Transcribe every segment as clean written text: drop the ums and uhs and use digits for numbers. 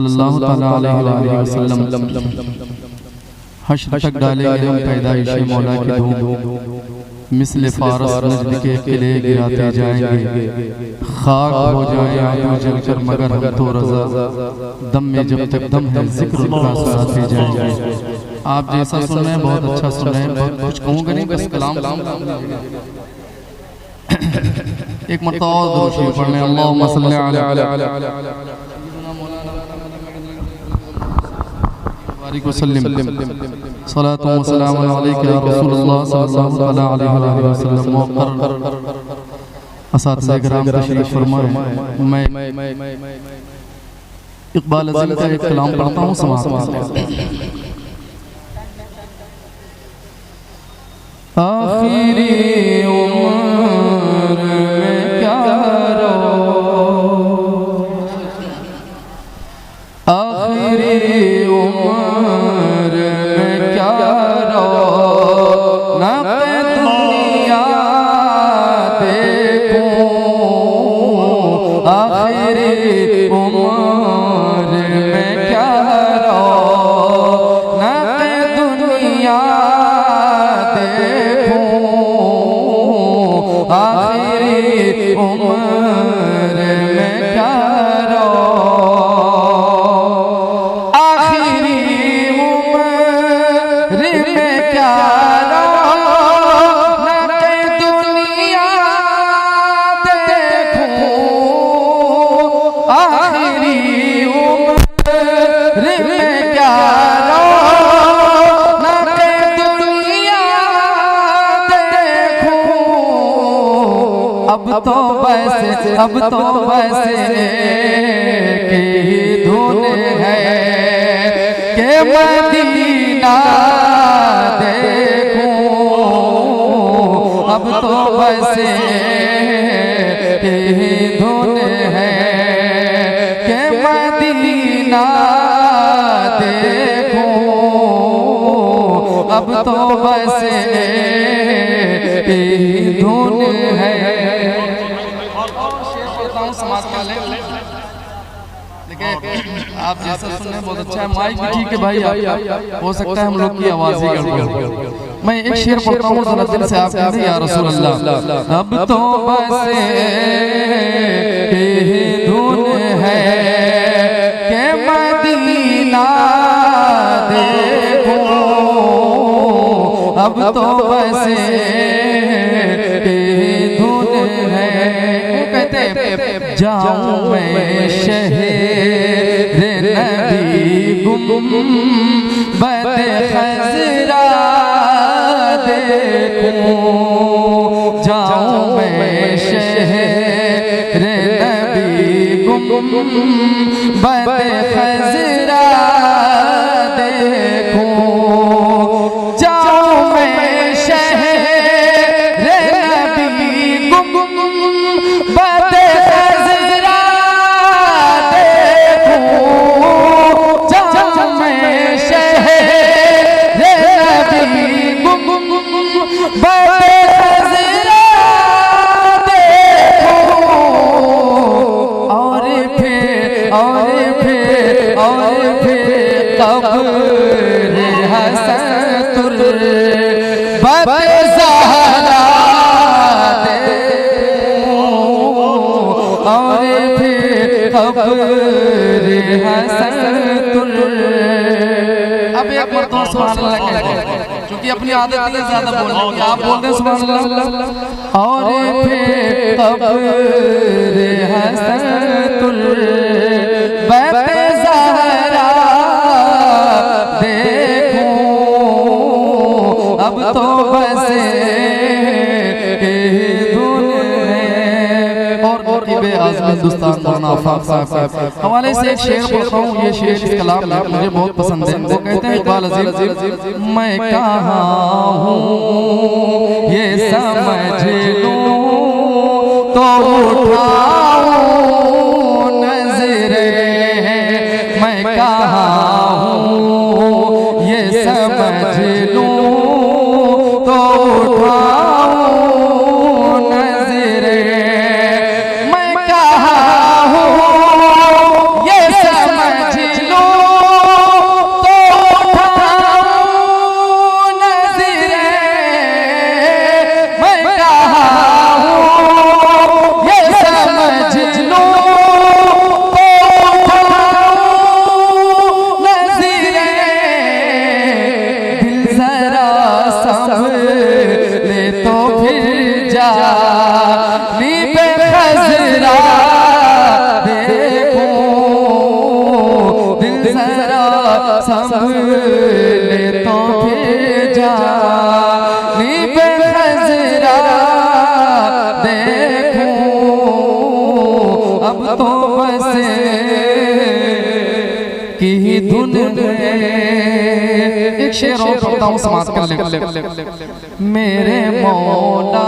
सल्लल्लाहु ताला अलैहि वसल्लम हश्र तक डालेंगे हम पैदाइश मौला की धूम, मिस्ल फारस नजद के किले गिराते जाएंगे, खाक हो जाए आंखों जलकर मगर हम तो रज़ा, दम में जब तक दम है जिक्र का सुनाते जाएंगे। आप जैसा सुन रहे हैं बहुत अच्छा सुन रहे हैं, बहुत कुछ कहूँगा नहीं, बस कलाम एक मरतबा और दुरूद शरीफ पढ़ने, अल्लाहुम्मा सल्ली अला सलातो व सलाम अलैका या रसूलल्लाह सल्लल्लाहु तआला अलैहि वसल्लम। असातिज़ा किराम तशरीफ फरमाएं। मैं इकबाल अज़ीम का एक कलाम पढ़ता हूँ, समाअत। आखिरी उम्र में क्या रो, आखिरी उम्र में क्या रो, ना दुनिया देखूं, आखिरी उम्र में क्या रो, ना दुनिया आखिरी उम्र में क्या रो, आखिरी उम्र में क्या रो, ना दुनिया देखूं, आखिरी उम्र में क्या रो, ना दुनिया अब तो बस के ही धुन है कि मदीना देखूं, अब तो बस के ही धुन है कि मदीना देखूं, अब तो बस के ही धुन है। समाज वाले लेकिन आप जैसा सुन रहे बहुत अच्छा है, माइक भी ठीक है भाई, आप हो सकता है हम लोग की आवाज ही गड़बड़। मैं एक शेर पढ़ता हूँ जरा दिल से, आप कहते हैं या रसूल अल्लाह, अब तो बस ये धुन है कि मदीना देखूं, अब तो बस ये धुन है। जाऊं मैं शहर नबी गुंबद खज़रा देखूं, जाऊं मैं शहर नबी गुंबद खज़रा देखूं, जाऊं मैं शहर नबी गुंबद कब्र हसतुर बज़हरा देखूं, और फिर कब्र हसतुर। अब एक मरतबा सुभान अल्लाह कहते, क्योंकि अपनी आदत नहीं ज्यादा बोलने, आप बोल रहे सुभान अल्लाह। और फिर कब्र हसतुर बज़हरा देखूं, अब तो बस धुन है। और इबे आज़म हिंदुस्तान मौलाना आफाक साहब हवाले से एक शेर पढ़ता हूँ, ये शेर इस कलाम में मुझे बहुत पसंद है। वो कहते हैं इकबाल अज़ीम, मैं कहाँ हूँ ये समझ लूँ तो उठाऊँ नज़रें, मैं कहाँ हूँ ये समझ लूँ तो उठाऊँ नज़रें, मैं कहाँ हूँ ये समझ जरा संभले तो भेजा नीबे खजरा देखूं अब तो बस की धुन है। एक शेर और पढ़ता हूँ, समाप्त कर ले। मेरे मौला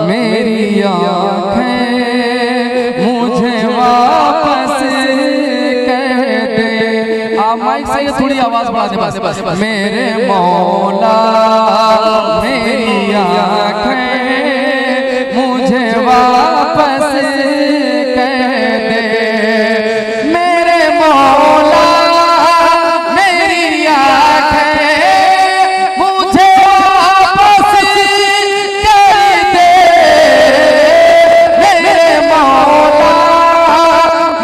मेरी आँखें मुझे वापस कह दे। आप माइक से ये थोड़ी आवाज बढ़ा दे बस। मेरे मौला मेरी आँखें मुझे वापस कह दे। मेरे मौला मेरी आँखें मुझे वापस कर दे। मेरे मौला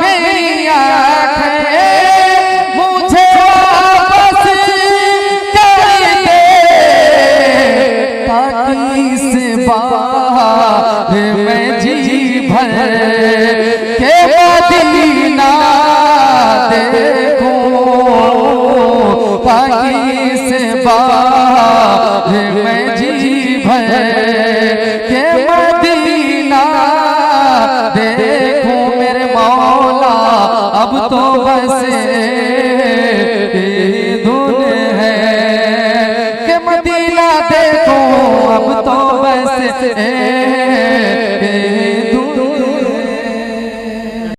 मेरी आँखें मुझे वापस कर दे, ताकि इस बार मैं जी भर के मदीना देखूं, ताकि इस बार मैं जी भर के मदीना देखूं। मेरे मौला अब तो बस धुन है कि मदीना देखूं, अब तो बस